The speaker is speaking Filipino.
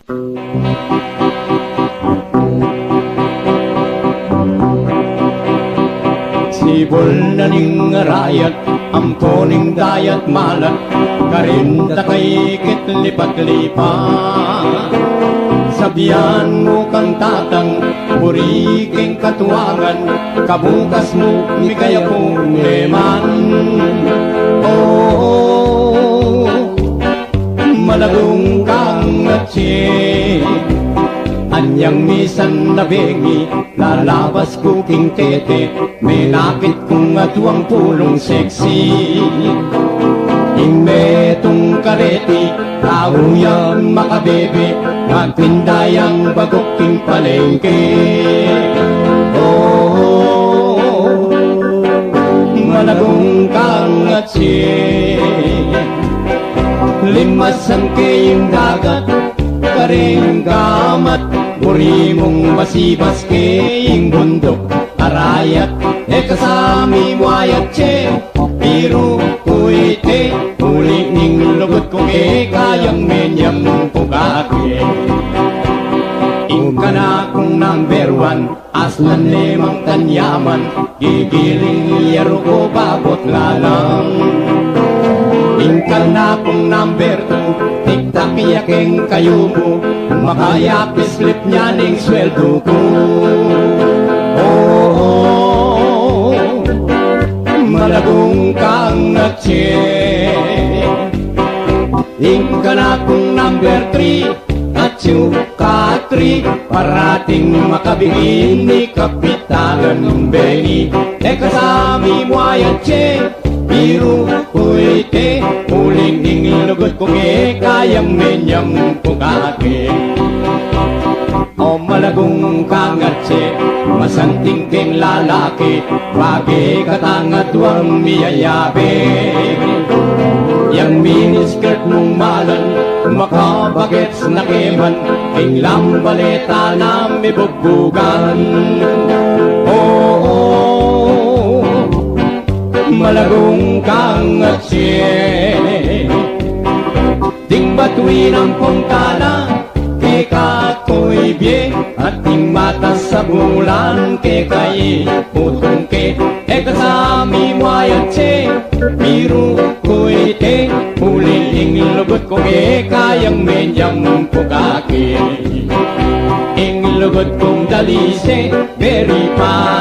Sibol na ning arayat, amponing dayat malat, karinda kay kitlipat-lipat. Sabihan mo kang tatang, buriging katuwangan, kabukas mo mi kaya kong eman. Oh, malagong kang atsi, anyang misan na bengi, lalabas kuking tete, may nakit kong atuang pulong seksi. Imetong kareti, kahuyan makabebe, magpindayang baguking palengke. Oh, malagong kang atsi, limasan kayong dagat, karing gamat, buri mong masibas kayong bundok, arayat, kasami mo ayat che, biro kuite, huli ning lugot ko kayang menyam pugake. Ika na kong number one, aslan lemang tanyaman, gigiling yaro ko babot lalang. Ika na kong number two, tiktak yaking kayo mo, makayapis slip niya ning sweldo ko. Oh, malagong kang atsi, ika na kong number three, atsu katri, parating makabigin ni Kapitalan Benny. Kasami mo ayat che, biro kuite, huling ning lugot ko kayang menyam pugake. O malagong kangatse, masanting keng lalaki, bagi katangat wang miyayabe. Yang miniskirt mong malan, makabagets na keman, king lambaleta na may bugbugan. Oh, malagong kangatse, ding batuin ang pongkala, keka ko'y bie, at ting mata sa bulan, keka'y putong ke, kasami mo ayat che, biro ko'y te, huling lugot ko kayang menyang pugake. Ing lugot kong dalise, very fast.